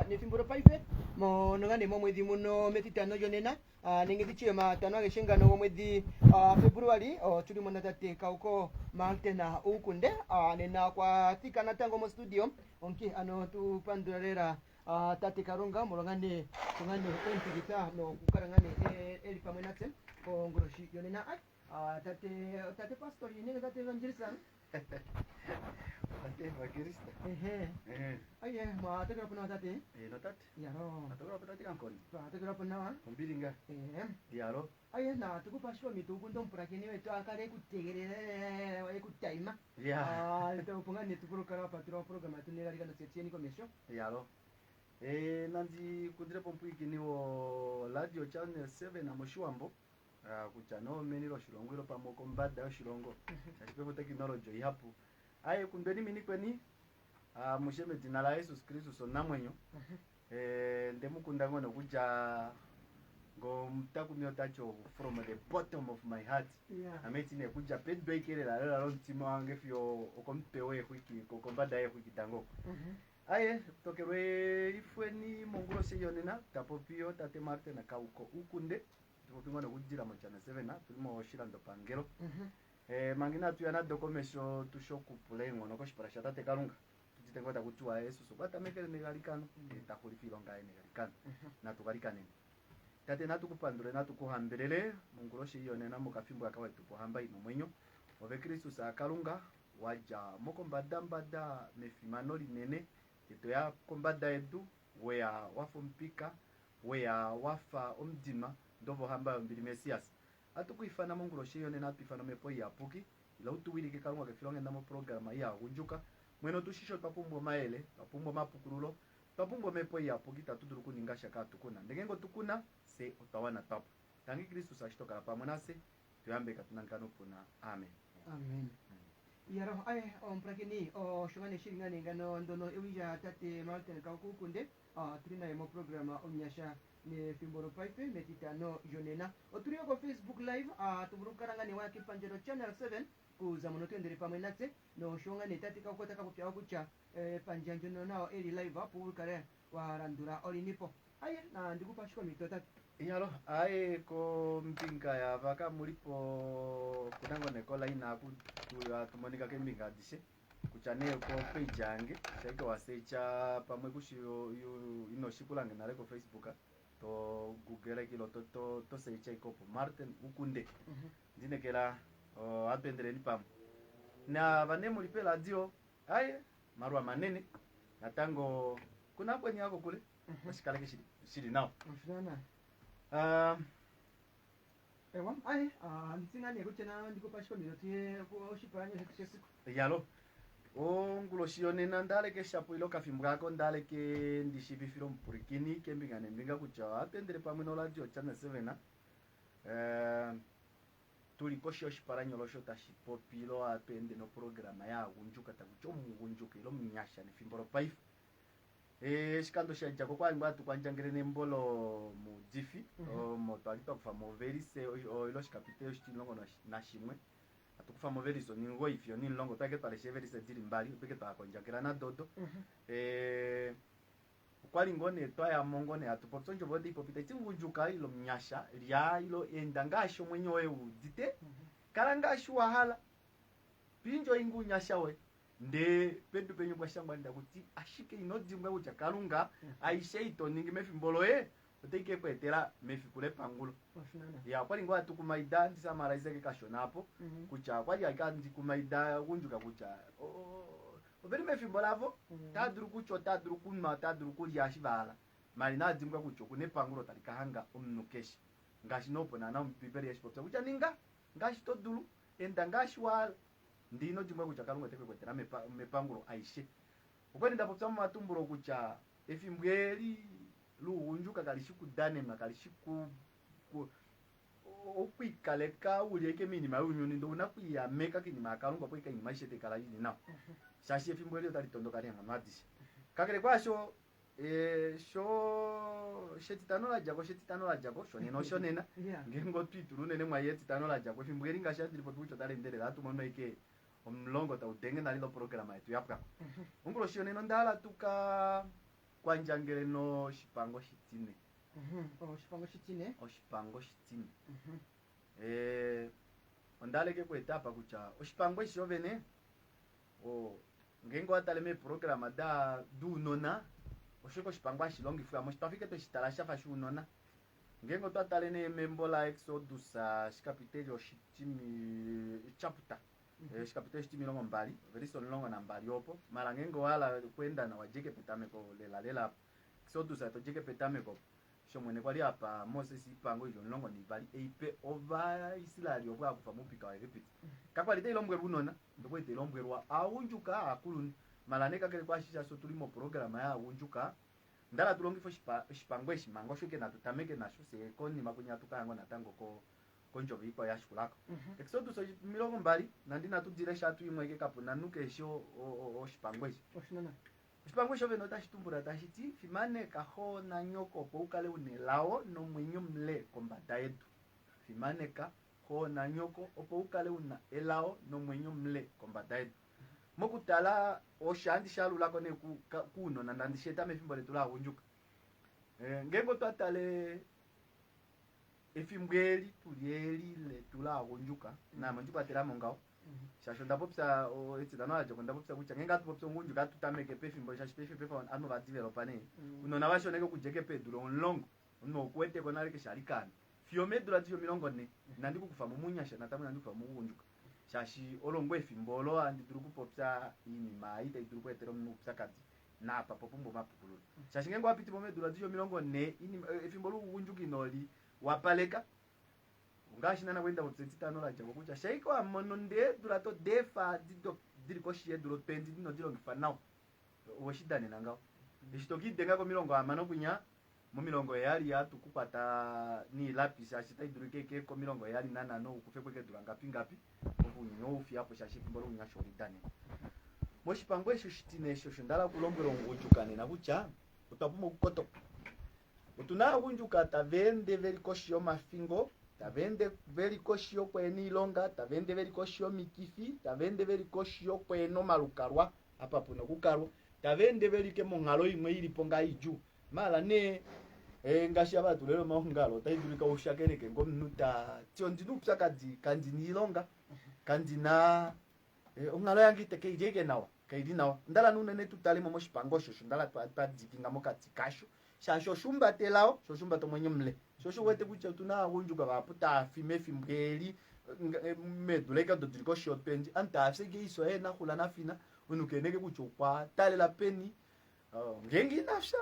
nefimburo paife monongane mo mwezi muno metitano jonena ningitichie matano ageshingano wo mwezi February tuli mona tate kauko maltena ukunde nena kwa tika na tango mo studio onki ano tupandurera tate karunga molongane tungane empirita no kukarangane eli pamwe natse ko ngoroshi yonena tate pastor yine tate evangelista Tate evangelista aye ma tate rapona tate no tate yaro tate rapona kankoni tate rapona umbilinga diaro aye na tukupashwa mitugu ndomprakeni wetu akare kutegerera ekutaima topunga netupurukara patro programa tunegarika nosetieni komesho yaro nanzi kudire pompwikini wo radio channel 7 na moshuambo kuchano meniro shilongo pamoko mbada shilongo chachipepo technology yapo aye kundeni mini kweni musheme jina la Yesu Kristo sonamwenyo ndemukunda ngono kuja ngo mtakumyo tacho from the bottom of my heart ameti ne kuja peddo ikerera lero ntima wange fyo okompewe kwiki kokombada ye kwiki tango aye tokerwe ifweni mongulo seyonena tapopio tate Martin na kauko ukunde tupopingo no kujira mochana 7 na tulimo shirando pangero mangina tuyana dokomesho tushokupule ngono koshipara tate karunga tujitengota kutua Yesu sobata mekele negalikano takulifilo ngaye negalikano na tugalikane tate natukupandure natukuhambelele munguloshi yonena mukafimbo akawa tupohamba ino mwenyo obe Kristo sa karunga waja mokombada mbada mefimano linene ito ya kombada edu wea wafumpika wea wafa omdima ndovo hamba mbili mesias atukuifana munguloshi yonena tuifana mepo ya puki ila utuwilike karunga kefilonge ndamo programa ya unjuka mweno tushisho papumbo maele papumbo mapukululo papumbo mepo ya puki tatuduru kuningasha ka tukuna ndengengo tukuna se utawana tapu tangi Kristo sashitoka pamwe nase tuyambe katunangano puna amen yaro aye omprakeni shungane shiringane ngano ndono ewija tate Martin kaukunde trina mo programa omnyasha ne fimboro pipe metitano jonena oturiyo ko Facebook live tuburukarangane wa kipanjero channel 7 kuza muno twendere pamwe natse no shungane tate kaukota kakupya kucha panjanjo nao eli live apu kare warandura olinipo aye na ndikupashwa mitota yalo aye ko mpinga ya vaka mulipo kunango nekola ina tumonika kembinga dishe kuchane ko page yange chaiko wasecha pamwe kushio ino shikulange nareko Facebook to google kilo to secha iko Martin ukunde ndinekela apendere ni pam na vane mulipe radio aye marwa manene natango kuna kwenye yako kule mashikala kishiri nao ewa aye ntsingane kuchena ndikupashwa minoti kushipanya hekisiku yalo ngulo shionena ndale ke shapo ilo kafimbwako ndale ke ndishibifiro mpurikini kembingane mbinga kucha atendere pamwe no radio channel 7 tulikosho shiparanyolosho tashipopilo apende no programa ya unjuka takuchomunjuka ilo mnyasha ni fimboro paifu shikando shajako kwa ngba tukwanjangire nembolo mu difi moto alipa kufa moverise ilo shikapite shtilongo na shimwe atukufa moverizo ningo ifyo ni longo peke pale sheverise diri mbali peke pa konjangira na dodo kwali ngone toya mongone atupotsonjo bodi popita tingujuka ilo mnyasha lya ilo endangasho mwenyo we udite karangasho wahala pinjo ingunyasha we nde pedu penyu kwa shamba ndakuti ashike inodimwe uja karunga aisheito ningi mefimbolo uteke kwetera mefi kule pangulo ya kwali ngwa tukumaida ndisamara izeke kashonapo kucha kwali akandi kumaida kunjuka kucha oberi mefimbolo avo taduru kucho taduru kunma taduru kulya shibala mali na dimwe kucho kune pangulo talikahanga omnukeshi ngashi nopo na mpiperi yeshipotsa kucha ninga ngashi todulu enda ngashi wala ndino dimwe kucha karunga teke kwetera mepangulo aishe ukwenda ndapotsa matumburo kucha efimbweli luunjuka kalishikudane makalishiku okwikaleka ulieke minima unyuni ndo unakuya meka kinima akalunga poika nyima ishete kala yini nao shashi efimbweli otalitondoka lenga madisha kakele kwasho shetitano la jago shonena ngengo twitulune ne mwaye titano la jago efimbweli ngasha ndilipo tucho talendele latu mono ike omlongo ta udenge nalilo programa yetu yapka ungulo shonena ndala tuka kwanjangele no shipango shitine Xipango xitine. oshipango shitine ondaleke kuetapa kucha oshipango ishovene ngengo ataleme programa da dunona oshoko shipango ashilongifwa moshitafike toshitala shafa shunona ngengo twatalene membola exodus shikapiteli oshitimi chapter shikapiteli oshitimi longo mbali veriso longo na mbali opo mara ngengo wala kwenda na wajeke petameko lela exodus atojeke petameko shomwene kwali apa Moses ipango ijo longo ni bali eipe ova Israeli obwa kufa mupika wa Egypt kakwali te lombwe bunona ndoko te lombwe rwa aunjuka akulu malaneka kele kwa shisha so tulimo programa ya aunjuka ndala tulongifo shipango eshimango shoke na tutameke na shose koni makunya tukango na tango konjo biko ya shikulako exodus milongo mbali nandina tudire shatu imweke kapuna nuke sho shipango eshi Oshinana. Shipango shove no tashitumbura tashiti fimane kaho na nyoko po ukale unelao no mwenyo mle kombata yetu fimane kaho na nyoko opo ukale una elao no mwenyo mle kombata yetu mokutala oshandi shalula kone kuno na ndandisheta mefimbo letu la unjuka ngengo twatale efimbweli tulieli letu la unjuka na manjuka teramo ngao shasho ndapopsa etsidano ajo ndapopsa kucha ngenga tupopsa ngunjuka tutameke pefimbo shashipefe pefa ano va developa ne unona vashoneke kujeke peduro onlongo uno kwete konale ke shalikana fiomedura tiyo milongo ne nandi kukufa mumunyasha natamu nandi kufa muunjuka shashi olongo efimbolo andi turi kupopsa ini maita ituri kwetero mupsa kati na papa pombo mapukulu shashi ngengo apiti pomedura tiyo milongo ne ini efimbolo unjuka inoli wapaleka ngashinana kwenda kutsetsitano la jago kucha shaiko amono nde durato defa diriko shiye duro pendi dino dilo ngifanao woshidane nangao ishitoki denga ko milongo amano kunya mu milongo yali yatu kupata ni lapis ashita idurike ke ko milongo yali nana no kufe kweke duranga pingapi okunyo ufi hapo shashi kimbolo kunya shoridane moshipango esho shitine esho ndala kulombero ngujukane na kucha utapumo kukoto utuna kunjuka tavende verikoshio mafingo tavende verikoshio kweni ilonga tavende verikoshio mikifi tavende verikoshio kweno malukarwa apa puno kukarwa tavende verike mongalo imwe ilipo ngaiju mala ne ngashi abatu lero mahungalo taidulika ushakereke ngomnuta tio ndinupsa kandi ni ilonga kandi na ongalo yangite keijeke nawa kaidi nawa ndala nunene tutalimo moshipango shosho ndala twadikinga mokati kasho shasho shumba telao shoshumba to mwenye mle shosho wete kucha tuna kunjuka baputa fime fimbeli meduleka do diriko shopendi anta afsege iso na khula na fina unukeneke kuchokwa tale la peni ngengi nafsha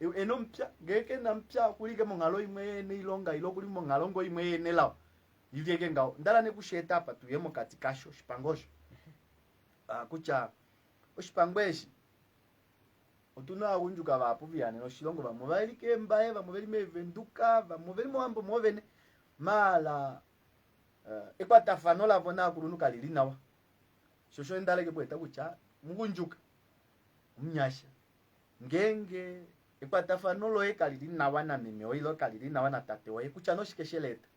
enompya ngeke nampya kulike mongalo imwe ne ilonga ilo kuli mongalo ngo imwe ne lao yike ngao ndala ne kusheta apa tuyemo kati kasho shipangosho kucha oshipangweshi otuna kunjuka vapo vyane no shilongo vamuvailike mbaye vamuvelime venduka vamuveli moambo movene mala ekwatafano lavo na kurunuka lili nawa shosho ndaleke bweta kucha mukunjuka mnyasha ngenge ekwatafano lo ekalili nawa na meme oilo kalili nawa na tate oye kucha no shikesheleta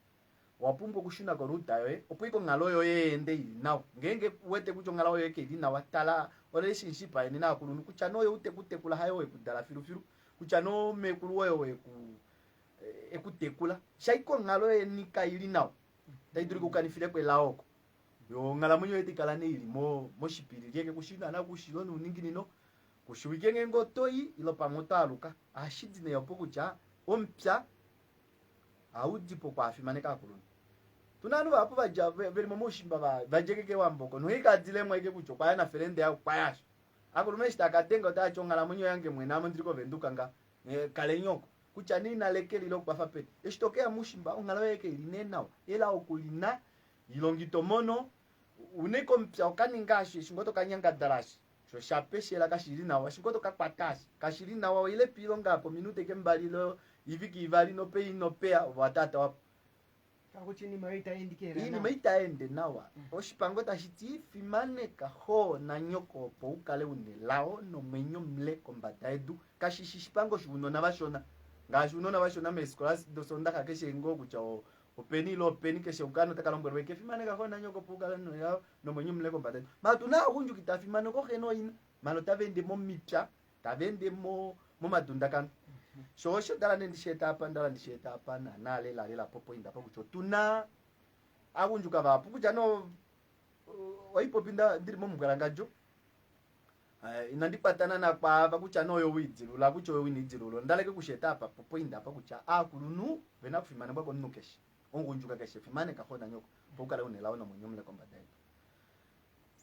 wapumbo kushuna koruta yoe opwiko ngalo yoye ende ili nawa ngenge wete kucho ngalo yoye ke ili nawa tala relationship ayene na kulunu kuchano yo utekula hayo we kudala firu kuchano mekulu we ku ekutekula shaiko ngalo enika ili nawo daiduri kukanifile kwe laoko yo ngala munyo etikala ne ili mo shipiri yeke kushina na kushilonu uningini no kushuwikenge ngotoi ilo pamota aluka ashidine yopo kucha ompya audipo kwa afimaneka kulunu tunanu vapo vaja veri momoshimba vajekeke wamboko no ikadzile mweke kucho kwaya na ferende ya kwayasho akulumeshita akatenga utachongala munyo yange mwenamo ndiko venduka nga kale nyoko kucha nina lekeli lo kwafa pete eshitokea mushimba ungala weke ilinena ela okulina ilongito mono uneko mpya okaningashi shingoto kanyanga darashi so shapeshela kashirina wa shingoto kakwatashi kashirina wa ile pilonga hapo minute kembalilo iviki ivali no pe inopea watata wapo Kakuchini maita indikera. Ini maita ende nawa. Oshipango tashiti fimane kaho na nyoko po ukale unelao no menyo mle kombata edu. Kashishipango shuno na vashona. Ngashuno na vashona meskolas do sonda kakeshe ngo kucha openi lo openi keshe ukano takalombo weke fimane kaho na nyoko po ukale no menyo mle kombata edu. Matuna kunju kitafimane ko keno ina. Malo tavende mo mipya, tavende mo mumadunda kanu shosho dala ndisheta apa na nale la popo inda pa kucho tuna akunjuka vapo kuja no waipo pinda ndiri mumgarangajo inandipatana na kwava kucha noyo widzilula kucho winidzilulo ndaleke kusheta apa popo inda pa kucha akulunu vena kufimana bwako nukeshi ongunjuka keshe fimane kahona nyoko pokala unelaona munyumle kombadai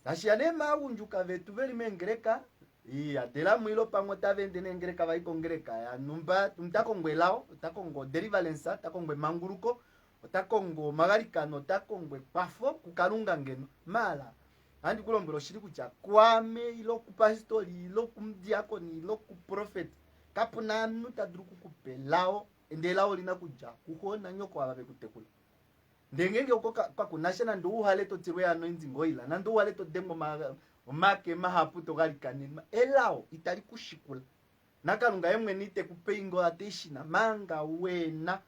Tashianema unjuka vetu veli mengereka iya dela mwilo pango tavende nengereka vaiko ngereka ya numba mtakongwe lao takongwe derivalensa takongwe manguruko takongwe magarikano takongwe kwafo kukalunga ngeno mala andi kulombero shiri kucha kwame ilo kupastori ilo kumdiakoni ilo kuprofet kapuna nuta druku kupelao endelao lina kuja kuhona nyoko ababe kutekula ndengenge uko kwa kunashana ndo uhale to tirwe ano inzingoila na ndo uhale to dengo make mahaputo galikani elao itali kushikula nakalunga yemwe nite kupeingo ateshina manga wena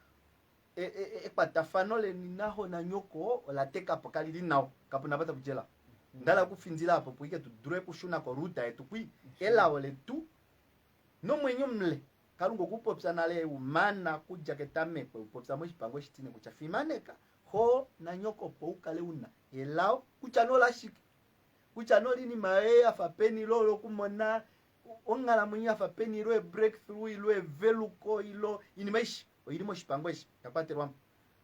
patafano le ninaho na nyoko la teka pokali nao kapuna bata bujela ndala kufinzila hapo puike tudure kushuna kwa ruta yetu kui elao le tu no mwenyo mle kalungo kupopsa nale umana kuja ketame kupopsa mwishi pango shitine kuchafimaneka ho na nyoko po ukale una elao kuchanola shiki kuchanoli ni mae afapeni lolo kumona ongala mwenye afapeni ilo breakthrough ilo veluko ilo inimaishi ilimo shipangweshi tapaterwa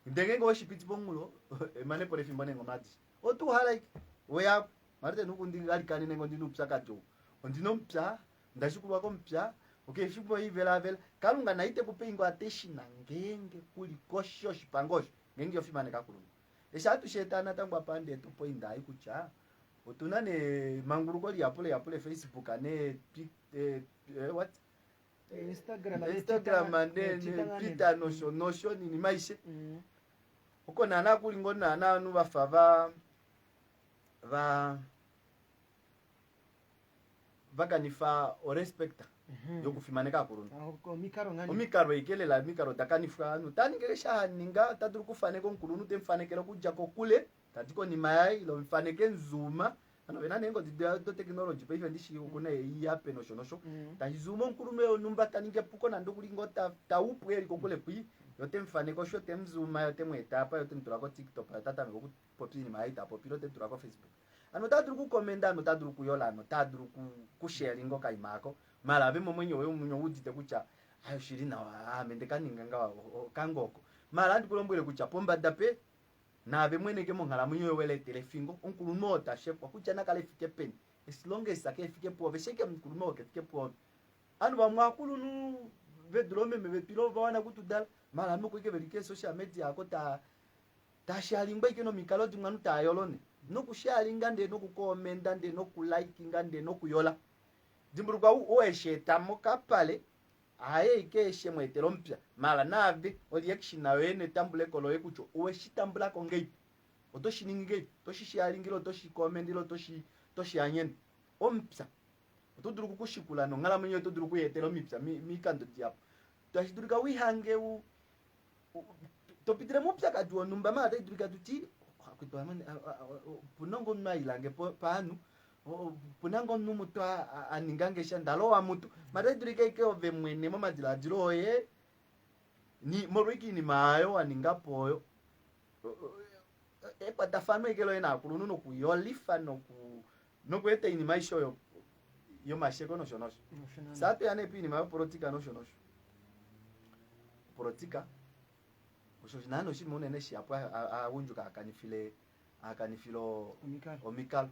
ndengenge oshipiti bongulo emane pore fimbone ngomati otu halaiki oya marite nukundi galikani nengo ndinupsa kajo ondinompsa ndashikuwa kompsa okay shipo ivela kalunga naite kupingo ateshina ngenge kuli kosho shipangosho ngenge yofimane kakulunga eshatu shetana tangwa pande tupo indai kucha utuna ne manguruko yapule Facebook ane what Instagram ane pita nosho ni maishe uko nana kulingo nana anu bafava vakanifa o respecta yokufimaneka kurunda omikaro ikelela mikaro takanifa anu taningesha ninga taduru kufaneka nkulunu temfanekelo kujako kule tatiko ni mayai lo mfaneke nzuma ano bena nengo do technology pe ndishi kuna yape nosho tazuma nkulume onumba taninge puko na ndukulingo ta upweli kokule kwi yote mfaneko shote mzuma yote mwetapa yote ntulako TikTok tata ngo popini mayai ta popilo te tulako Facebook ano taduru ku komenda ano taduru ku yola ano taduru ku share ngo kaimako mala abe mwenye wewe munyo udite kucha ayo shirina wa amendeka ninganga kangoko mala ndikulombwele kucha pomba dape na abe mwene ke mongala munyo wele telefingo onkulumo ta chef kwa kucha na kale fike pen as long as ake fike po vesheke mkulumo ke fike po anu ba mwakulu nu vedrome me pilo wana kutudala mala mko ke verike social media akota ta sharingba ikeno mikalo tinganu ta yolone no ku sharinga nde no ku komenda nde no ku like ngande no ku yola dimburuka oesheta mokapale aye ikeshe mwetelo mpya mala nave oliaction na wene tambule kolo ekucho oeshitambula kongei otoshininge toshishalingiro toshikomendilo toshianyeni ompya otoduru kukushikula no ngala mwenye otoduru kuyetelo mipya mikando tiapo twashidurika wihange topitire mupya katuo numba mala tadurika tuti kwitwa mane punongo mailange panu punango numutu aningangesha ndalo wa mutu madadurike ke ove mwene mama diladiro ye ni moriki ni mayo aningapoyo patafano ikelo ena kulunu no kuyolifa no kwete ini maisho yo masheko no shonosho sato yane pini mayo politika no shonosho politika ushozinano shi munene shi apo awunjuka akanifilo omikalo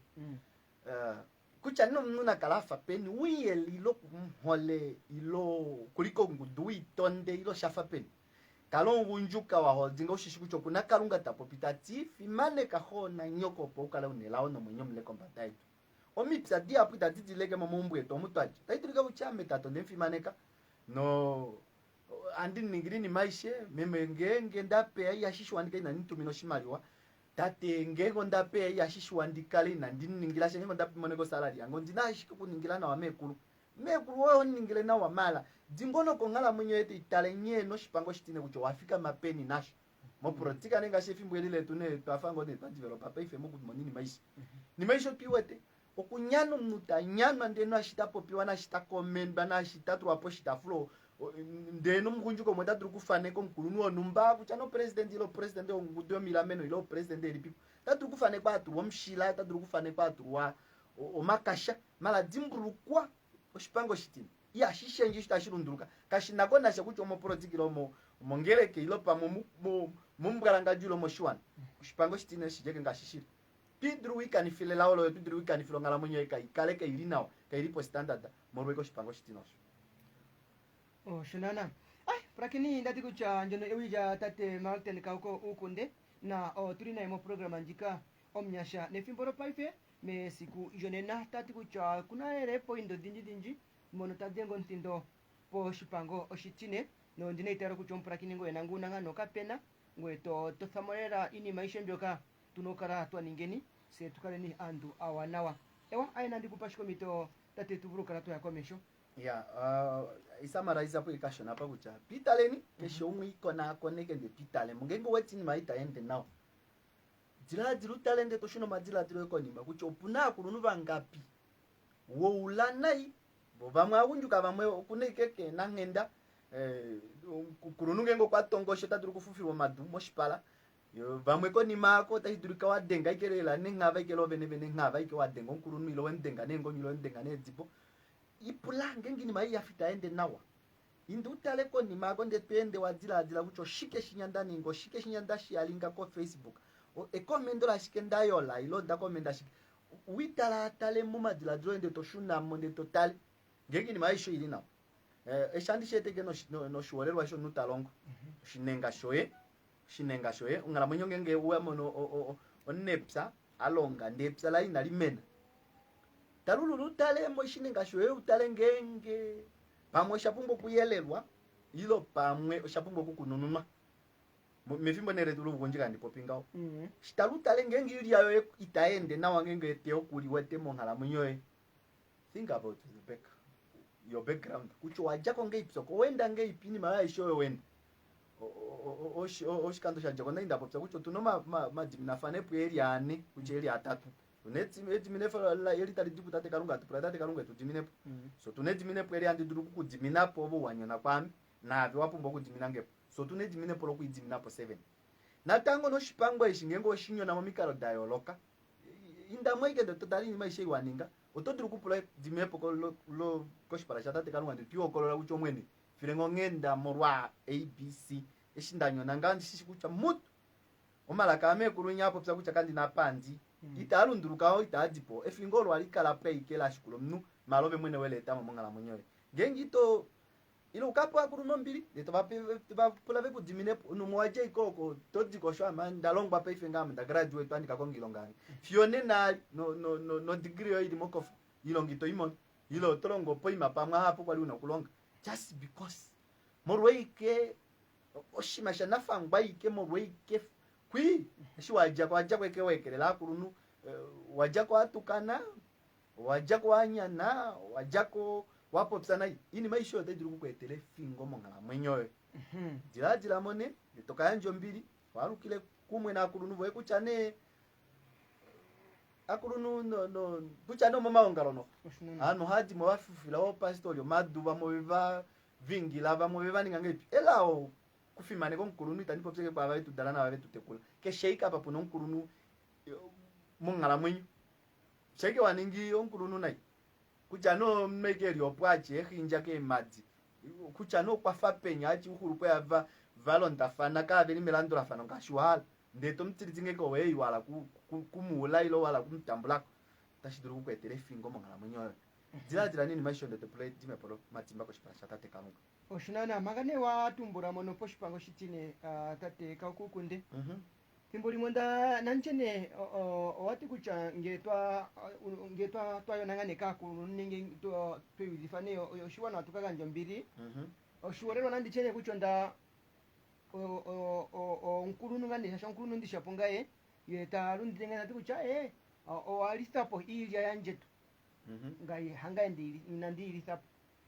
kucha nuna kalafa peni wiye lilo kumhole ilo kuliko ngudui tonde ilo shafa peni kalongu njuka wa holdinga ushishikucho kuna kalunga tapo pitatifi mane kahona nyoko po ukala unelao no mwenyo mleko mbataitu omipsa dia puta titi lege mamumbwe to mutwaji taiturika uchame tato ndemfi maneka no andi ningiri ni maishe memengenge ndape ya shishwa ndika ina nitumino shimaliwa tate ngego ndape ya shishwa ndikali na ndiningira shengo ndape moneko salary yango ndinashika kuningila na wamekulu mekulu wao ningile na wamala dingono kongala mwenye ete italenye no shipango shitine kucho wafika mapeni nasho mo politika nenga shefi mbwelile tune twafango de develop papa ife mugu monini maisha ni maisha kiwete okunyano mnuta nyano ndeno ashita popiwa na ashita komenda na ashita tuwapo shita flow ndeno mkunjuko mweta turi kufaneko mkulunu onumba kuchano president ilo president ongudio milameno ilo president elipipo taturi kufanekwa aturu omshila taturi kufanekwa aturu wa omakasha mala dzimburukwa oshipango shitini iya shishenji shitashirunduruka kashinako nasha kuti omoprojekilo mongeleke ilo pamo mumbwalangajulo moshiwana oshipango shitini shijeke ngashishira pidru wikani file laolo pidru wikani filo ngala mwenye kale kaili nawa kailipo standard morweko oshipango shitini osho shinana prakini ndati kucha njono ewija tate Martin kauko ukunde na turi na imo programa njika omnyasha nefimboro paife me siku jonena tati kucha kuna ere poindo dinji mono tadengo ntindo po shipango oshitine no ndine itero kuchompra kiningo enanguna ngano kapena ngwe to thamorera ini maisha mbyoka tunokara twaningeni se tukaleni andu awanawa ewa aina ndikupashiko mito tate tuvurukara to yakomesho ya isamarize po ikashona pa kucha pitaleni kesho umwe ikona koneke nde pitale mungengo wetini maita ende nawo dzira talende toshuno madzira tiro konimba kucho opuna kulunu vangapi wo ulanai vamwe akunjuka vamwe kunekeke nangenda kulunu ngengo kwatongosho taturi kufufirwa madu moshipala vamwe konimako taidurika wadenga ikerela nengava ikelo vene ngava ike wadenga kulunu ilo wendenga nengo nyilo wendenga nedzipo ipulange ngini mai yafita ende nawa indu tale konimako ndepende wadzira kucho shike shinyandani ngo shike shinyanda shialinga ko Facebook ekomendo la shike ndayola ilo nda komenda shike uitala tale mumadila droende to shuna monde total ngeni maisho ili nawo eshandishe teke no shuolerwa sho nutalongo shinenga shoye ungala mwenyo ngenge uwa mono onepsa alonga ndepsa la ina limena talulu tale mo shinenga shoye utale ngenge pamwe shapumbo kuyelelwa ilo pamwe shapumbo kukununuma mefimbo nere tulu kunjika ndipo pingao shitaluta ngenge ili yayo itaende na wangenge teo kuli wete mongala munyoe think about your background kucho wajako ngeipso ko wenda ngeipini mara ishowe wenda oshikando shajako nda popsa kucho tunoma madimina fane pweri ane kuche eli atatu tunetsi edimine fa la eli tali dipu tate karunga tupra tate karunga tudimine so tunedimine pweri ande duru kudimina po bo wanyona kwami na ave wapumbo kudimina ngepo so tunedimine polo kuidimina po 7 natango no shipango eshingengo shinyo na momikalo dialoga inda mweke ndo totali ni maisha iwaninga otoduru kupula dimine poko lo koshipala chata karunga ndiyo kolola kucho mwene firengo ngenda morwa abc eshindanyo nangandi shikucha mutu omalaka ame kurunya hapo psa kucha kandi na panzi italunduruka itadipo efingolo alikala play kela shikulo mnu malobe mwene wele tamo mongala munyoe ngengito ilo kapo akuruno mbili nditoba pula veku dimine numwaje ikoko todiko shwa manda longba pe fingam da graduate andika kongilongani fione na no degree yo idimokof ilongito imon ilo tolongo poima pamwa hapo kwali unakulonga just because morweike oshimasha nafangwa ike morweike kwi shiwaja kweke wekelela kurunu wajako atukana wajako anyana wajako wapo psana ini maisho yote duru kukwetele fingo mongala mwenyoe jira mone nitoka yanjo mbili warukile kumwe na kurunu bwe kuchane akurunu no kuchane mama ongalono ano hadi mo wafufila o pastorio maduba mo biva vingi lava mo biva ningangepi elao kufimane ko kurunu itanipo pseke kwa bae tudala na bae tutekula ke sheika papo no kurunu mongala mwenyo sheke waningi onkurunu nai kuchano mekeri opwache ehinja ke madzi kuchano kwafa penya achi uhuru kwa valonda fana ka veni melandora fana ngashwala ndeto mtsiringe ko weyi wala kumula ilo wala kumtambula tashiduru kwetele fingo mongala munyo dzira nini maisho ndeto play dime polo matimba ko shipasha tate kanuka oshinana magane wa tumbura mono po shipango shitine tate kaukukunde timbuli monda nanchene wati kucha ngetwa twayonangane kaku ninge to twizifane oshiwana watukaga njombiri oshiworero nandichene kuchonda nkurunu ngande shasha nkurunu ndishapongaye yeta rundinga kucha o alistapo ilya yanjetu ngai hanga ndiri sapo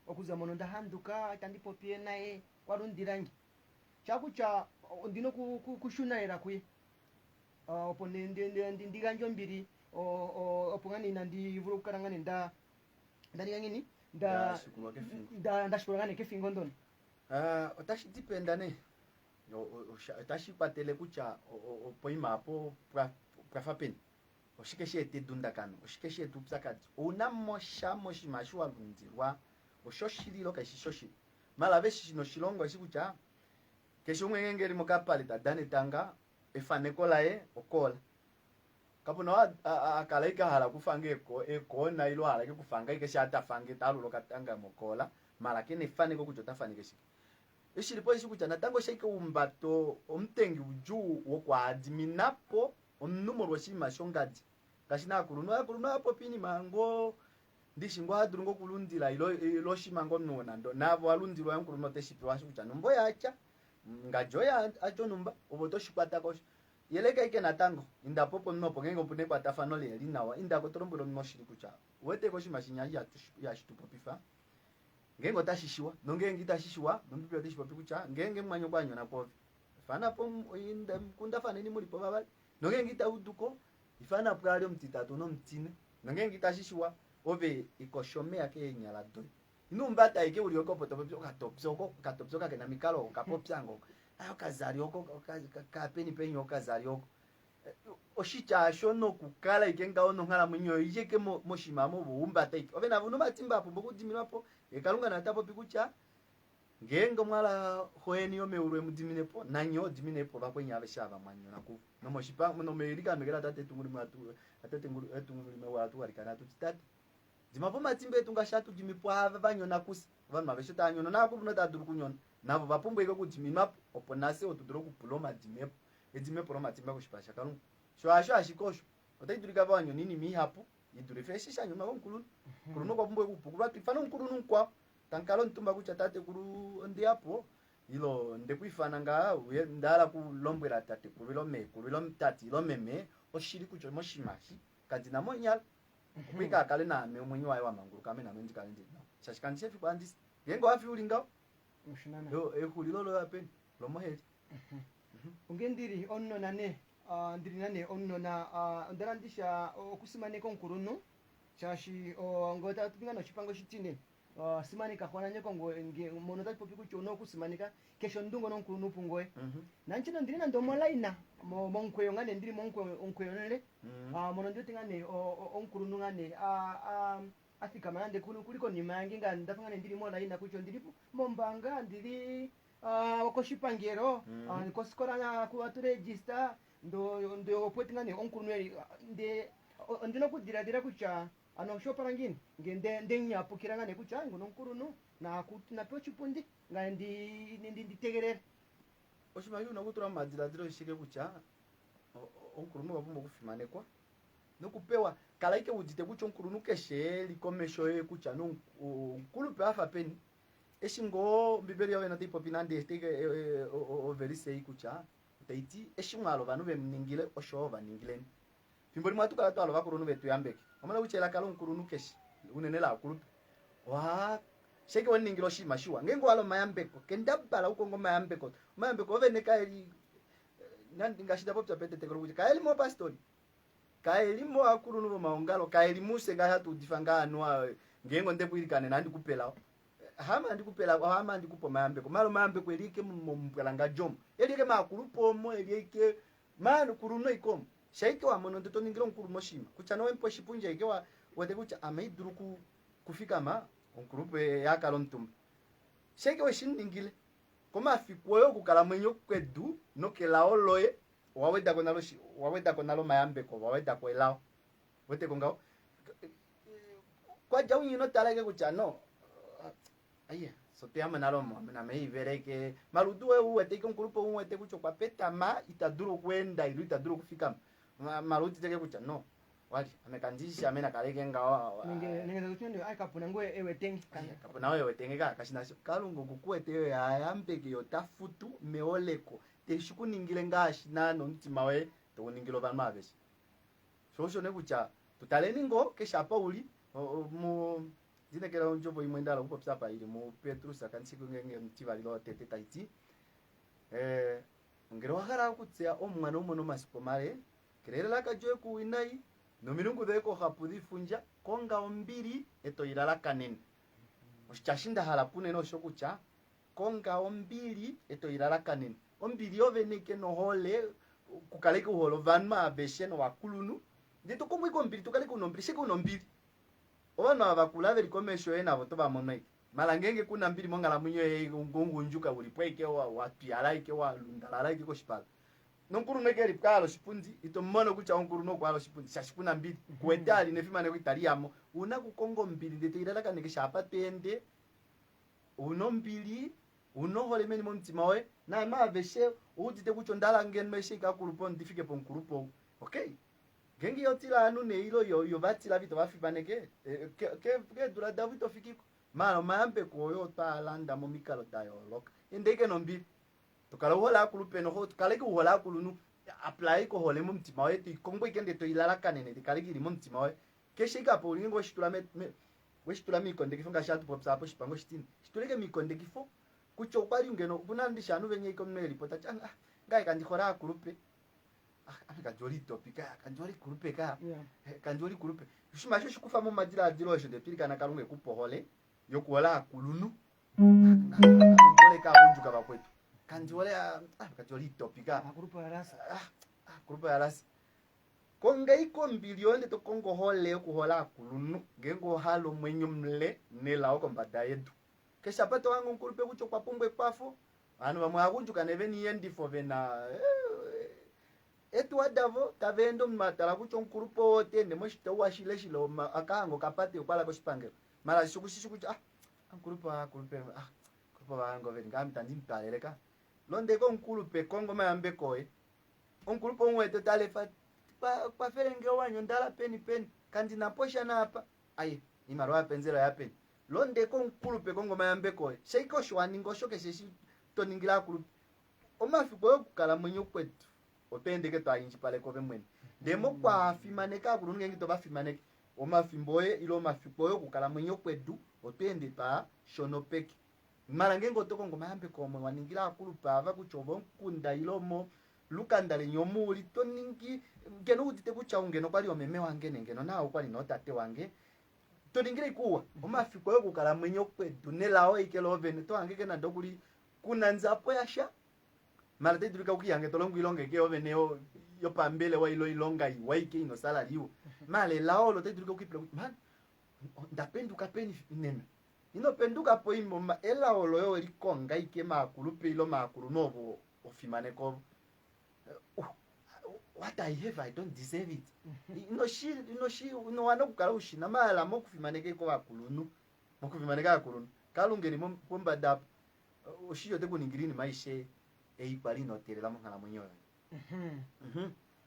okuza mono ndahanduka tandipo pie naye kwarundirangi chakucha ndino kushuna era kuye opo ndiganjo mbiri opungani nandi vulu karangani ndani ngini ndashikula kefingo ndon otashidipenda ne otashipatele kucha opoima apo pwafapeni oshikeshete dundakano oshikeshete upsakati unamosha moshimashu walundirwa oshoshililo kashishoshili mala veshino shilongo shikucha kesho ngengeri mokapali tadane tanga efaneko laye okola kapuna akalaika hala kufange ekona ilo hala ke kufanga ikesha atafange talulo katanga mokola mala kene faneko kucho tafanike shiki ishilipo shikucha natango shake umbato omtengi uju wokwadminapo omnumero shima shongadi kashina kulunu apo pini mango ndishingwa hadurungo kulundira ilo shimango nona ndo navo alundiro yankulunu teshipi washikucha nombo yacha ngajoya acho numba oboto shikwata kosho yeleka ike natango indapopo mnopo ngengo pune kwa tafano le linawa indako torombolo mnoshiri kucha wete koshi mashinya ya shitupo pifa ngengo tashishiwa nongengi tashishiwa nombipo tishipo pikucha ngenge mwanyo kwanyo na povi fana po inda kunda fana ni mulipo babali nongengi tauduko ifana pwali mtitatu no mtine nongengi tashishiwa ove ikoshome yake nyala doi inumbata ike uli oko poto katopso kake na mikalo kapopyango ayo kazari oko kapeni penyo okazari oko oshicha shono kukala ikenga ono ngala munyo ijeke moshima mo buumbata ike ove navuno matimba apo mboku dimilapo ekalunga natapo pikucha ngengo mwala hoeni yo meurwe mudiminepo nanyo diminepo bakwenya abashaba mwanyo naku no moshipa no merika megera tate tunguri matu tate tunguri mewa tu arikana tu titati dimapo matimbe tungashatu dimipwa banyo nakusi vanhu mavesho tanyo naku no taduru kunyon navo vapumbo iko kuti mimapo oponase otuduro kupuloma dimepo edimepo roma timba kushipasha kalunga shwasho ashikosho otaidurika vanyo nini mihapo idure feshisha nyuma konkulu kuruno kwa pumbo kupukura tifana nkuru kwa tankalo ntumba kucha tate kuru ndiapo ilo ndekuifana nga uye ndala kulombwera tate kulilo mtati lo meme oshiri kucho moshimashi kadina monyal kwika kale na mwenye wayo wa manguru kame na menji kale ndino shashikanishe fi kwandisi ngengo afi ulinga mushinana yo ekulilo lo yapeni lo moheli ungendiri onno nane ndiri nane onno na ndarandisha okusimane konkurunu chashi ngota tupingana chipango chitine simanika kwana nyeko nge mono tati popi kucho no kusimanika kesho ndungo no nkuru nupungoe nanchino ndiri na ndomo laina monkweyo ngane ndiri monkweyo nele mono ndoti ngane onkuru ngane afika manande kuliko ni mangi nga ndafanga ndiri mo laina kucho ndiri mombanga ndiri wakoshipangero nikosikora na kuwatu register ndo pweti ngane onkuru nele ndino kudiradira kucha ano shopa rangini ngende nyapukira ngane kucha ngono nkuru no na po chipundi ngandi tegerere oshimayu nakutura madiradiro shike kucha onkuru no wapumbo kufimane kwa nokupewa kalaike udite kucho nkuru nukeshe likomesho ye kucha no nkulupe afa peni eshingo bibeli yawe natipo pinande estike overise kucha taiti eshimwalo vanu vemningile oshova ningileni pimboli mwatuka twalo bakurunu betu yambeke omala kuchela kalo nkuru nukeshi unenela akulupe wa sheke waningilo shima shiwa ngengo alo mayambeko kendabala ukongo mayambeko oveneka eli nandi ngashida popsa pete tekolo kucha kaeli mo pastori kaeli mo akurunu bo maongalo kaeli muse nga hatu difanga anwa ngengo ndebwirikane nandi kupela hama ndi kupo mayambeko malo mayambeko elike mumpelanga jomo elike makulupo mo elike manu kuruno ikomo shaike wa mono ndoto ningiro nkuru moshima kucha no empo shipunja ikewa wode kucha amaiduru kufika ma onkurupe yakalo ntumba shaike we shiningile koma afikwoyo kukala mwenyo kwedu nokelao loye waweda konalo mayambeko waweda kwelao wote kongao kwa jawu yino talake kucha no aye sote ama nalo na meivereke maluduwe uwete konkurupo uwete kucho kwa petama itaduru kwenda ilu itaduru kufika maruti teke kucha no wali amekanjisha amena kaleke ngawa ninge kuchende ai kapuna ngwe ewe tengi kapuna wewe tengi kashina kalungu kukuete yo yambeke yo tafutu meoleko teshuku ningile ngashi nano ntima we to ningilo banmabeshi shosho ne kucha tutaleni ngo kesha pauli mu zinekera onjobo imwendala upo psapa ili mu Petrus akansiku ngenge mtivali lo tete taiti ngero wakara kutsia omwana omono masikomale kerela kajoe kuinai no milungu dheko hapudhi funja konga ombili eto ilala kanene oshashinda halapune no shokucha konga ombili eto ilala kanene ombili oveneke no hole kukaleke uholo vanma abeshe no wakulunu ndito komwe ko mbili tukaleke unombili sheke unombili obana abakulave likomesho yena abo tobamono iki malangenge kuna mbili mongala munyo ngungu njuka ulipweke wa watuyalaike wa lundalalaike ko shipala nonkuru neke lipkalo shipundi ito mmono kucha onkuru no kwalo shipundi shashipuna mbili kwetali nefima ne kwitaliamo una kukongo mbili ndito ilalaka neke shapa twende uno mbili uno hole meni momtima we na maveshe udite kucho ndala ngen meshe ka kurupo ndifike po nkurupo okay gengi yotila anu ne ilo yo batila vito bafibaneke ke dura davito fikiko malo mayambe koyo talanda mo mikalo dialogue indeke nombi tukala hola kulupe no ho tukale ko hola kulunu apply ko hole mo mtima we tikongwe kende to ilala kanene tikale kiri mo mtima we keshika po lingo shitula weshitula mikonde kifunga shatu pop sapo shipango shitini shituleke mikonde kifo kucho kwali ngeno kunandisha anu venye iko mmeli pota changa ngai kandikora kulupe kanjoli topika kanjoli kulupe ka kanjoli kulupe shumasho shikufa mu madira adiro sho depiri kana kalunge kupohole yokuola kulunu kanjole ka bunjuka bakwetu kanjole kanjoli topika Grupo Arasa. grupo ya rasi konga iko mbilioni to kongo hole kuhola kulunu gengo halo mwenyu mle nela oko mbada yetu kesha pato wangu nkulupe kucho kwa pumbwe kwafo anu bamwe akunjuka neveni yendi fo vena etu wadavo tavendo matala kucho nkulupo wote nemoshito washile shilo akango kapate ukwala ko shipangelo mara shukushishu kucho nkulupo kupo bango veni ngami tandi mpaleleka londe ko nkulupe kongo mayambe koe onkulupo mwete talefa kwa ferenge wanyo ndala peni kandi naposha na hapa aye imarwa penzela ya peni londe ko nkulupe kongo mayambe koe sheiko shwani ngoshoke sheshi toningira kulupe omafi kwa kukala mwenyo kwetu opendeke twayinji pale kobe mwene demo kwa fimaneka kulunge ngito bafimaneke omafi mboye ilo mafi kwa kukala mwenyo kwetu opende pa shonopeki mara ngengo to kongo mayambe komwe waningira kulupa ava kuchobo nkunda ilomo lukandale nyomuli toningi ngeno udite kucha ngeno kwali omeme wange ngeno nawo kwali no tate wange toningira ikuwa omafi kwa kukala mwenyo kwetu nelawo ikelo vene to angeke na dokuli kuna nzapo yasha mara tedurika ukiyange tolongo ilonge ke ovene yo pambele wa ilo ilonga iwaike ino sala liwo male laolo tedurika ukipele man ndapenduka peni nene ino penduka po imoma elaolo yo likonga ike makulupe ilo makulu novo ofimane ko what I have I don't deserve it ino wano kukala ushina mala mo kufimaneke ko bakulunu mo kufimaneke akulunu kalungeri mo pomba oshiyo te kuningirini maishe eipali noterera mungala munyoyo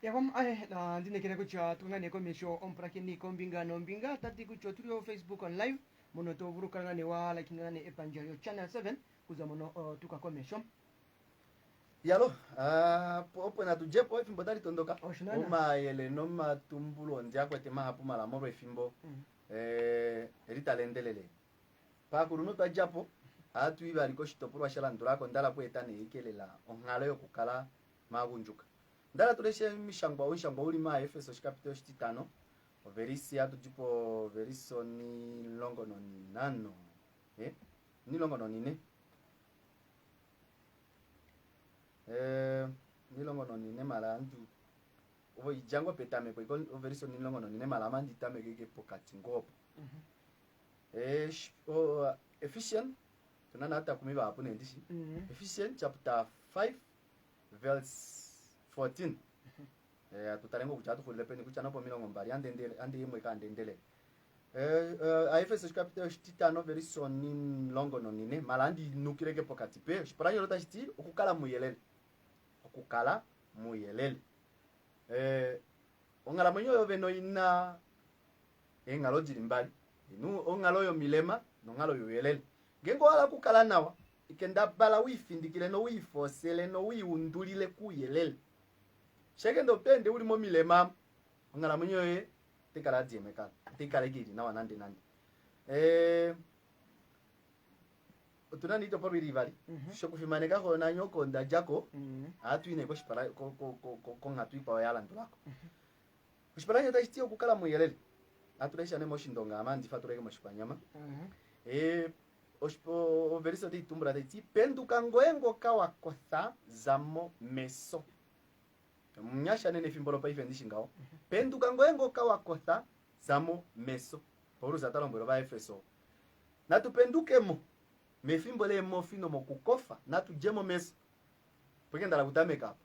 yakom na ndine kile kucha tungane komesho omprake ni kombinga tati kucho trio Facebook on live mono to vurukana ne wala kingane evangelio channel 7 kuza mono tuka komesho yalo popo na tujepo efimbo dali tondoka oma ele no matumbulo ndiako tema hapo mala moro efimbo eritalendelele pa kuruno tajapo atu iba liko shitopuro shala ndurako ndala poetane ikelela ongalo yokukala magunjuka ndala tuleshe mishangwa uli ma Efeso chapter 5 verisi atu tipo veriso ni longo no ni nano ni longo no nine ni longo no nine mala andu ovo ijango petame ko veriso ni longo no nine mala mandi tame keke pokati ngopo Ephesians tunana hata kumiba hapo nendishi Ephesians chapter 5 verse 14 tutalengo kuchatu kulepeni kuchana po milongo mbali ande yemwe kandendele Efeso chapter 5 verse ni longo no nine malandi nukireke pokati pe shipranyo lota shiti okukala muyelele ongala mwenyo yoveno ina engalo jirimbali inu ongalo yo milema nongalo yo yelele gengo ala kukala nawa ikenda bala wifindikile no wifosele no wiundulile kuyelele shekendo pende uli mo milema ngala munyoye tekala diemeka tekala gidi nawa nande tunani to pabi rivali shoku fimaneka ko na nyoko ndajako atu ine ko shipara ko ngatu ipa yala ndulako Kushipalanya tachitio kukala muyelele. Aturesha ne moshindonga amandi fatureke moshipanyama. O verso de tumbra de ti penduka ngoengo kawa kotha zamo meso. Mnyasha nene fimbolo pa ifendishi ngao. Penduka ngoengo kawa kotha zamo meso. Paulu zatalo mbolo ba Efeso. Na tupenduke mo. Mefimbole mo fino mo kukofa na tujemo meso. Porque ndala kutameka.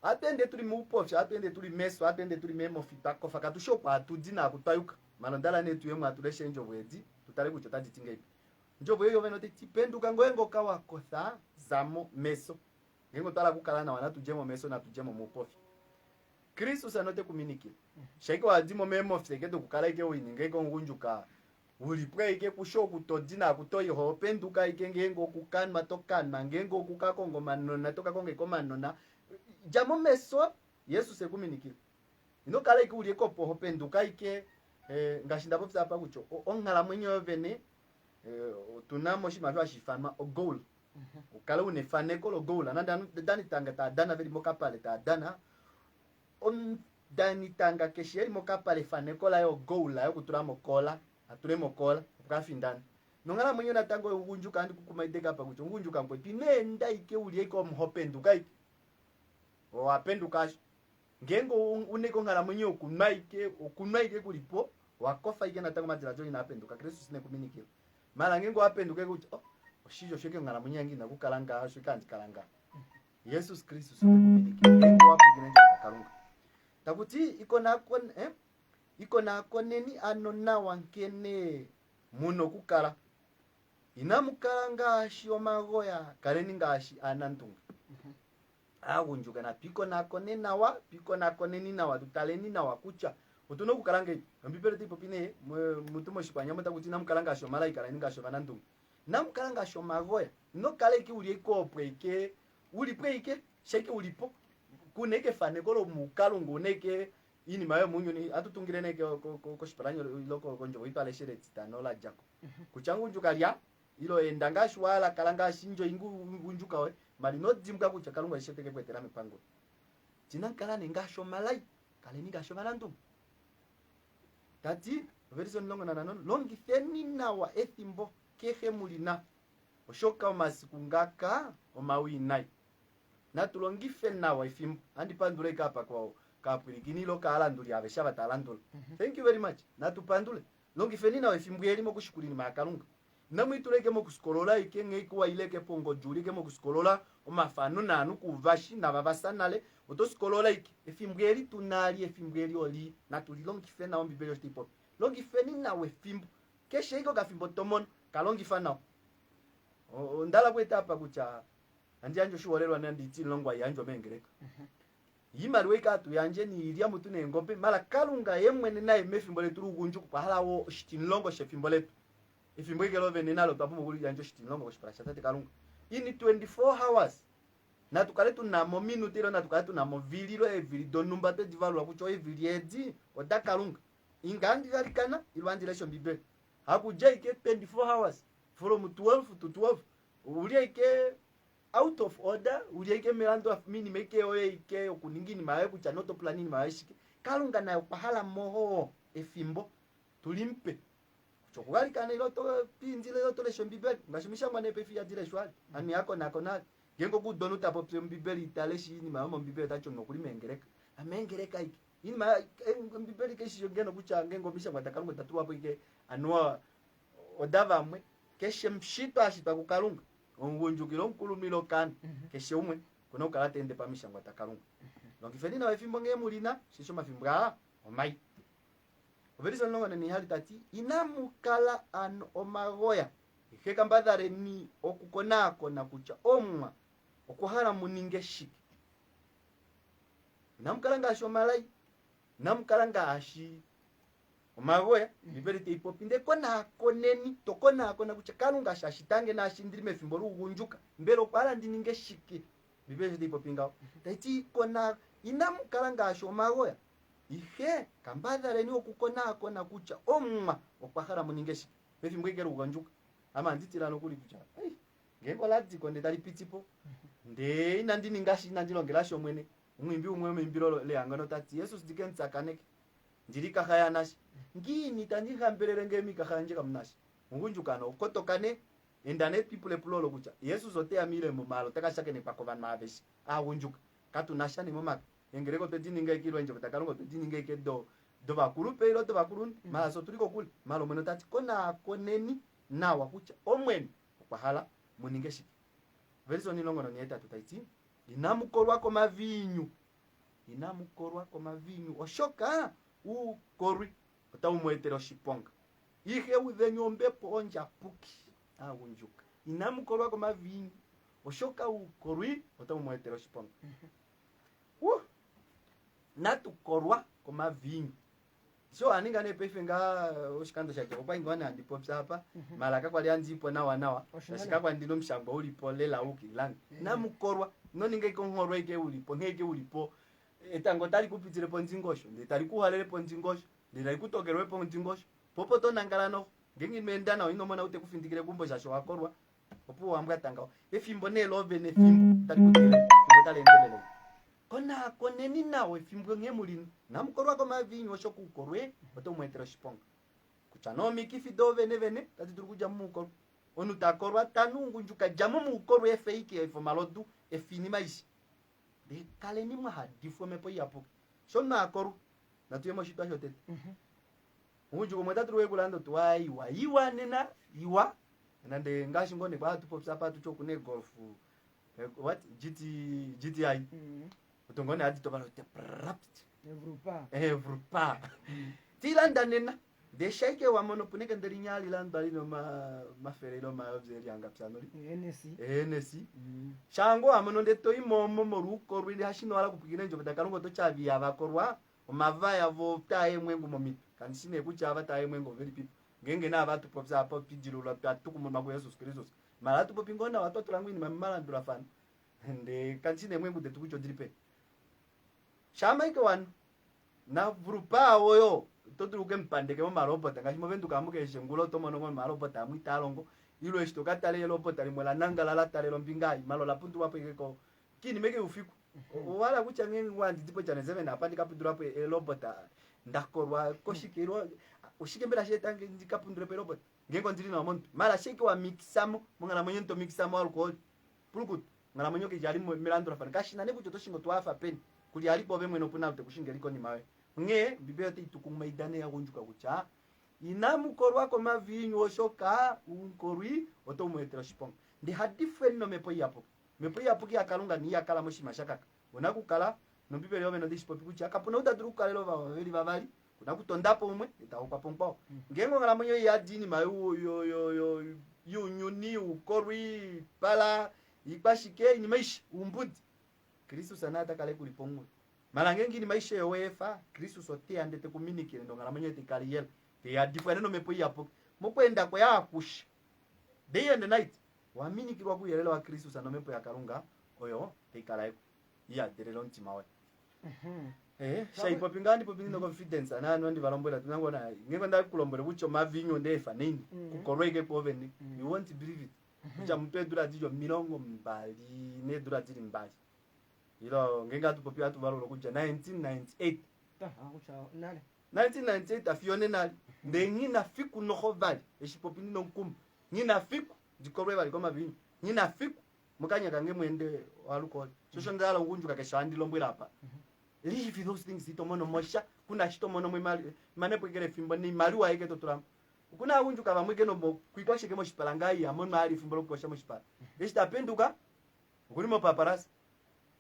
Atende tuli mupofi, atende tuli meso, atende tuli memo fita kofa katushopa atudina kutayuka. Manondala ne tuyemo atuleshe njovu edi, tutale kuchota jitinga ipi. Njovu yoyo venote tipenduka ngoengo kawa kotha zamo meso. Ngengo tala kukalana wana tujemo meso na tujemo mupofi. Kristo sanote kuminikila. Shaiko wadimo memo fiteketo kukala ike uiningeko ngunjuka. Ulipwe ike kusho kutodina kutoyi ho penduka ike ngengo kukan matokan mangengo kukakongo manona toka konge komanona. Jamo meso Yesu se kuminikila. Ino kala ike ulieko po ho penduka ike ngashinda popsa hapa kucho. Ongala mwenyo vene tunamo shimashwa shifama o goal. Ukala unefaneko lo goal. Ananda dani tanga ta dana veli moka pale ta dana. Dani tanga kesheri moka pale faneko la yo goal la yo kutura mokola. Ature mokola. Ukafindana. Nongala mwenyo na tango ungujuka andi kukumaideka pa kucho. Ungujuka mkwe. Pinenda ike ulieko mhopenduka ike. O apenduka. Ngengo uneko ngala mwenyo ukunaike kulipo. Wakofa ike na tango majira joni na apenduka. Kristo sine kuminikila. Mala ngengo apenduka kucho. Oshijo sheke ngala mwenye ngina kukalanga. Shukandi kalanga. Yesus Kristo sine kuminikila. Ngengo wapu ginenja kakarunga. Takuti iko na koneni anona wankene muno kukala. Inamukala ngashi omagoya kaleni ngashi anantunga. Agunjuka na piko na koneni nawa tutaleni nawa kucha. Utuno kukalanga mbibere tipo pine mutumo shipanyama takuti namukala ngashi omalaika kaleni ngashi anantunga. Namukala ngashi omagoya. No kale ki uli kopwe ike uli pwe sheke ulipo. Kuneke fanekolo mukalungu neke ini mayo munyuni atutungire neke ko shipalanyo loko konjo ipale shere titanola jako kuchangu njukalia ilo endanga shwala kalanga shinjo ingu njuka we mali no dzimka kucha kalungu isheteke kwetera mipango tinankala nengasho malai kale ningasho malandu tati version longo na nanon longi feni nawa ethimbo kehe mulina oshoka omasiku ngaka omawinai na tulongife nawa ifimbo andi pandule kapa kwao kapwirikini lo kalanduli avesha batalandula. Thank you very much. Na tupandule longife ni nawa ifimbo yelimo kushikulini makalunga namwituleke mo kuskolola ike ngekuwa ileke pongo julike mo kuskolola omafano nanu kuvashi na babasanale otoskolola ike ifimbo yeli tunali ifimbo yeli oli na tuli longife nawa mbibelo tipo longife ni nawa ifimbo keshe iko kafimbo tomon kalongifa nawa ndala kweta hapa kucha andi anjo shuwarelwa nandi tilongwa yanjo mengereka yimali weka tu yanje ni ilia mutu ne ngombe mala kalunga yemwene naye mefimbo letu rugunju kupahala wo shitinlongo shefimbo letu ifimbo ikelo vene nalo tapu muguli yanjo shitinlongo kushipasha tate kalunga ini 24 hours na tukale tunamo minute ilo na tukale tunamo vililo evili donumba te divalwa kucho evili edi oda kalunga ingandi galikana ilwandile sho mbibeli hakuja ike 24 hours from 12 to 12 ulia ike out of order ulieke melando of mini meke oye ike okuningini mawe kucha noto planini mawe shike kalunga na pahala moho efimbo tulimpe chokugali kana iloto pinzile iloto le shombibeli ngashimisha mwane pe fia dile shwali ani yako nako na gengo ku donu tapo mbibeli italeshi ni mawe mbibeli tacho nokulimengereka amengereka iki ini ma mbibeli keshi yongeno kucha ngengo misha matakalunga tatu hapo ike anwa odava mwe keshe mshito ashita kukalunga ongunjukilo nkulumilo kan keshe umwe kuna ukalate ende pamisha ngwa takalunga donc ifeni na fimbo ngemulina shisho mafimbra omai oberizo nonga ni hali tati inamukala an omagoya ikeka mbadhare ni okukonako na kucha omwa okuhala muninge shiki inamukala ngasho malai namukala ngashi omagoya liberite ipopinde kona koneni tokona kona kucha kalunga shashitange na shindrime fimbo rugunjuka mbero kwala ndininge shiki liberite ipopinga taiti kona inamukala ngasho omagoya ihe kambadhare ni okukona kona kucha omwa okwahara muninge shiki befimbo ikero ugunjuka ama nditira nokuli kucha ngeko lati konde tali pitipo nde inandini ngashi nandilongela sho mwene umwimbi umwe mwimbiro le angano tati Yesu dikenza kaneke njirika khaya nashi ngini tanjihambelele ngemika khanje kamnashi ngunjukano kotokane endane people epulolo kucha Yesu zote amile mu malo takashake ne pako van mabeshi unjuka katunasha ni momaka engereko todininga ikirwa nje batakalongo todininga ikedo do bakuru pelo do bakuru mala so tuliko kuli malo mweno tati kona koneni nawa kucha omweni kwa hala muningeshi verso ni longo no nieta tutaiti inamukorwa ko mavinyu oshoka ukorwi otaumwetero shiponga ihe udhenyombe ponja puki unjuka inamukorwa ko mavinyu oshoka ukorwi otaumwetero shiponga natukorwa ko mavinyu so aninga ne pefenga oshikando shake okwainga wana ndipo hapa malaka kwali anzipo nawa ashika kwa ndino mshambo ulipo lela ukilanga namukorwa noninga ikonhorwa ike ulipo ngeke ulipo etango tali kupitire ponzingosho nditali kuhalele ponzingosho nditali kutokerwe ponzingosho popo to nangalano ngengi mendana ino mona ute kufindikire kumbo shasho wakorwa opo wambwa tanga efimbo ne love ne fimbo tali kutele fimbo tali endelele kona koneni nawe fimbo ngemulino namukorwa ko mavinyo oshoku ukorwe otomwetero shiponga kuchanomi kifidove nevene tati turukuja mukoro onu takorwa tanungu njuka jamu mukorwe fake efo malodu efini maishi de kaleni mwa hadifu mepo yapo shona akoru natuyemo shitwa shote unjuko mweta turuwe kulando twai waiwa nena iwa nande ngashi ngone kwa tupo sapa tuchokune golf what GTI utongone hadi to balote prapt Evrupa tilanda nena de shake wa monopuneka nderinyali landa lino maferelo maobzeri anga psanoli NSC shango amono ndeto imomo moruko rwili hashino wala kupigina njo batakalongo to chavi abakorwa omavaya vo tae mwengu momito kansine kuchava tae mwengu very people ngenge na abatu popsa apo pijilo la tatuku mu mako Yesu Kristo mala tu popingona watoto langu ni mamala ndula fana nde kansine mwengu de tukucho diripe shama ike wanu na vurupa oyo toturuke mpandeke mo marobota ngashimo vendu kamuke shengulo tomono mo marobota mwitalongo ilo eshito katale lobota limwela nangala la tale lombingai malo la puntu wapo ikeko kini meke ufiku wala kucha ngengi wandi tipo chane 7 apandika pudura po lobota ndakorwa koshikiro ushikembera shetange ndikapundure pe robota ngengo ndiri na monto mala sheke wa mixamo mungana monyento mixamo alcohol pulukut ngala monyoke jali mirando rafana kashina ne kucho toshingo twafa pen kuli alipo bemwe no puna kushinga liko ni mawe nge bibete itukuma idane ya kunjuka kucha inamukorwa ko mavinyo oshoka unkorwi otomwetera shiponga ndi hadifu no mepo yapo ki akalunga ni akala mushima shakaka onakukala no bibele yobe no dispo kucha akapuna utaturuka lelo baveli bavali kuna kutondapo umwe itaopa pompo ngengo ngala monyo ya dini mayu yo nyuni ukorwi pala ipashike ni maishi umbudi Kristo sanata kale kulipongwe malangengi ni maisha yowefa Kristo sote andete kuminikire ndongala manye tikariyel te ya different no mepo yapo mokwenda kwa yakush day and night waminikirwa kuyelelo wa Kristo sana mepo yakarunga oyo tikalaiko ya derelo ntimawe shaipo pingani popingino confidence anano ndi valombola tunangona ngeko nda kulombole kucho mavinyo ndefa nini kukorweke poveni you won't believe it kucha mpedura dijo milongo mbali ne dura dili mbali ilo ngenga tupopi atu valolo kuja 1998 nale 1998 afione nali ndengina fiku noho vali eshipopi nino nkumu ngina fiku dikorwe vali koma vinyo ngina fiku mukanya kange mwende walukole shosho ndala ngunjuka keshandi lombwela hapa leave those things itomono mosha kuna shitomono mwimali manepo ikere fimbo ni maliwa ike totura kuna unjuka vamwike no kuitwa shike moshipalangai amon mali fimbo lokosha moshipala eshitapenduka kulimo paparasi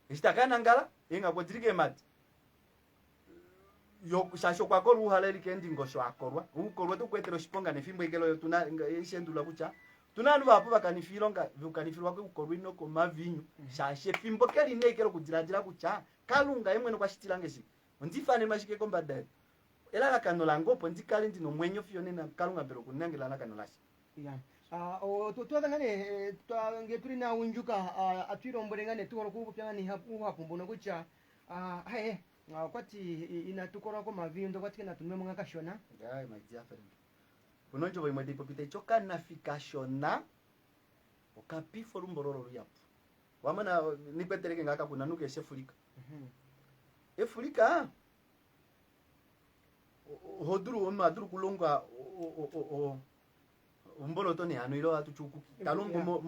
eshtakana ngala inga kodirike mati yo shasho kwako ruhaleli kendi ngosho akorwa ukorwa to kwetero shiponga ne fimbo ikelo tuna ishendula kucha tunanu vapo vakanifilonga vukanifilwa ko ukorwino ko mavinyu shashe fimbo keli nekelo kudiradira kucha kalunga imwe no kwashitilange shi ndifane mashike kombadai ela la kanola ngopo ndikale ndino mwenyo fione na kalunga bero kunangela na kanola shi o to ngane to ngeturi na unjuka atwiro mborengane tuoro kupyangani hapu mbono kucha kwati inatukora ko mavindo kwati na tumwe mwanga kashona my dear friend kunonjo boy mwede popite choka na fikashona okapi forumbororo yapo wamana nikwetereke ngaka kunanuke shefulika efulika hoduru maduru kulonga umbolo to ne anu ilo atuchuku talungu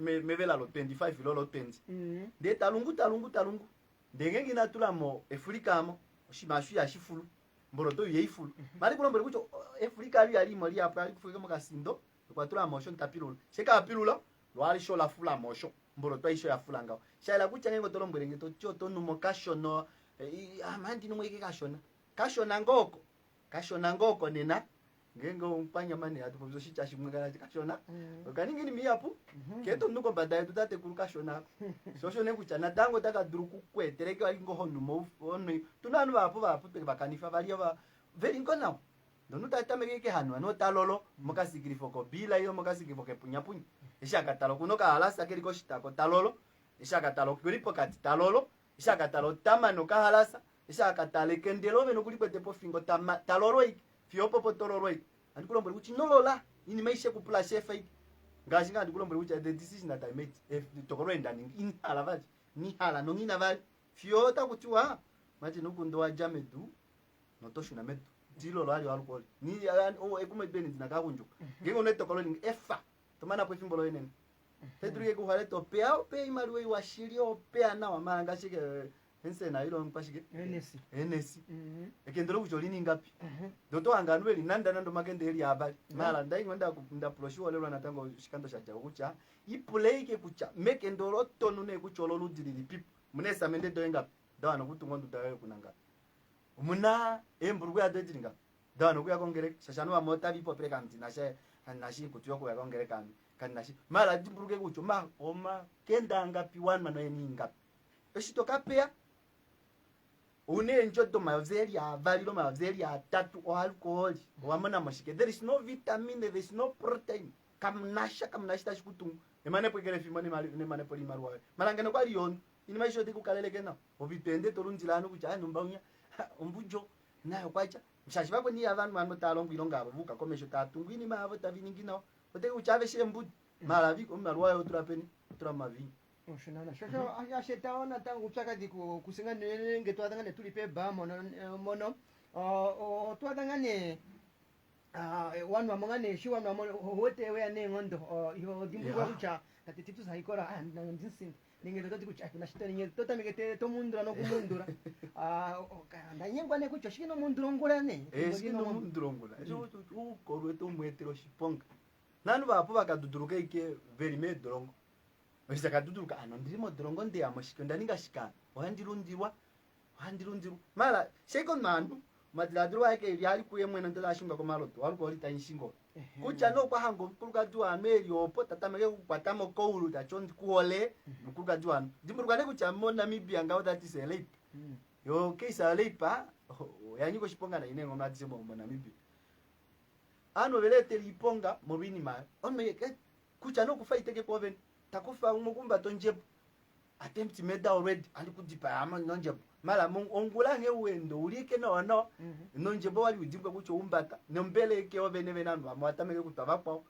me vela lo 25 lo 20 de talungu ndenge ngina tula mo Afrika mo shimashu ya shifulu mbolo to yeifulu mali kulombe kucho Afrika ali ali mali apa ali kufika mo kasindo kwa tula motion tapilula sheka apilula lo ali shola fula motion mbolo to isho ya fula ngao shaila kucha ngengo tolombere ngito choto numo kashono amandi numweke kashona ngoko nena ngengo mpanya mane atupozo shicha shimweka kashona kaningini ni miyapu keto nuko badaye tutate kulukashona shosho nekucha na tango takaduruku kwetereke ali ngo honu mo ono tunanu bapo te bakanifa bali ba veri ngona ndono tatameke hanu ano talolo mokasigirifo ko bila iyo mokasigirifo ke punya ishaka talo kunoka halasa keliko shitako talolo ishaka talo kulipo kati talolo ishaka talo tamano ka halasa ishaka tale kendelo beno kulipo tepo fingo talolo fiopo potololo andikulombo kuti nolola ini maisha kupula chef ngazi ngandi kulombo kuti the decision that I made if tokorenda in halavaji ni hala no ngina vali fiota kuti wa mati nukundo wa jamedu notoshuna medu dilo lo ali walukoli ni ekume beni ndinakakunjuka ngingo netokolo efa tomana po fimbolo yenene pedruke ku hale to pe imalwe wa shilio pe ana wa manga shike ense na ilo mpashike enesi ekendelo kujolini ngapi doto anganwe linanda nando magende eli abali mala ndai ngenda kupinda proshuwa lelo natango shikando shaja kucha ipuleike kucha mekendolo tonu ne kucholo ludili pipu munesa mende doenga dawano kutungondu dawe kunanga muna emburugwe adejiringa dawano kuya kongere shashanu wa mota bipo peleka mtina she nashi kutyo kuya kongere kan nashi mala dimburuge kucho oma kenda ngapi wan mano eni ngapi eshitoka pea une njoto mavzeli ya valilo mavzeli ya tatu o alcohol wamana mashike there is no vitamin there is no protein kamnasha tashikutungu emane pekele fimani mali ne mane poli marwa malangene kwa lion ini maisho tiku kaleleke na obitende tolunjilano kucha numbaunya umbujo nayo kwacha mshashi bako ni abantu mano talongo ilongabo buka komesho tatungu ini mavo taviningino ote uchave shembu malavi ko marwa yo turapeni turamavi Oshonana shosho ashetaona tangu chakadi kusingane ngetwadangane tulipe ba mono twadangane wanu amangane shiwa no hote we ane ngondo yo dimbu kwa kucha katititu saikora ndinsin ningelo toti kucha na shita ningelo tota migete to mundura no kumundura ndanyengwa ne kucha shino mundura ngula ne shino mundura ngula ejo ukorwe to mwetero shiponga nanu bapo bakaduduruka ike very medrongo Wisa duduruka anondirimo drongo ndi amashiko ndaningashikana ohandirundiwa mala second manu madladru yake yali kuyemwe ndola shinga ko maloto waliko lita inshingo kucha no kwa hango kuruka jua meri opo tatameke kukwatamo koulu ta chondi kuole kuruka jua dimburuka ne kucha mona mibia ngao that is elite yo kisa leipa yanyi ko shiponga na inengo matimo mona mibia ano velete liponga mobini ma onme kucha no kufaiteke ko ven takufa umukumba tonjepo attempt made already ali kudipa ama nonjepo mala ongula nge wendo ulike no nonjepo wali udimba kucho umbata nombeleke ovene venanu amatameke kutava kwa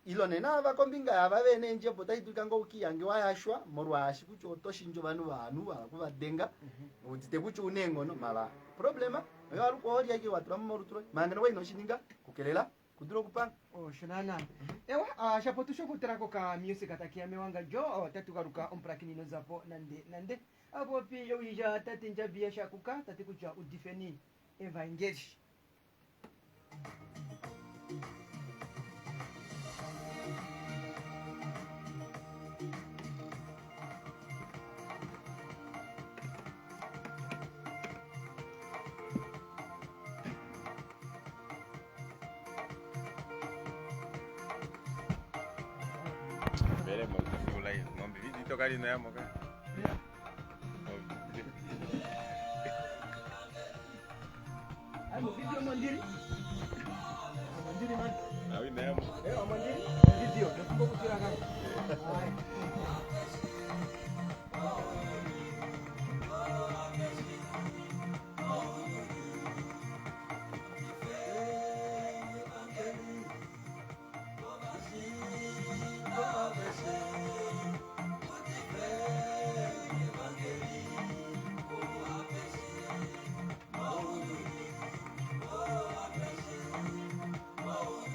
ilo nena vakombinga ava vene njepo taituka ngo kiyange wayashwa morwashi kucho toshinjo vanu kuvadenga utite kucho unengo no mala problema yo alukoli yake watu mamorutro mangana we no shininga kukelela kuduro kupanga Oshonana ewa shapotusho kutrako ka music atakia mewanga jo tatugaruka omprakinino zapo nande abo pi yo ija tatinja bia shakuka tatikuja udifeni evangelish Veremos mulai ngombe video kali na yamo ka. Amo video mandiri man. Awi na yamo. Mandiri.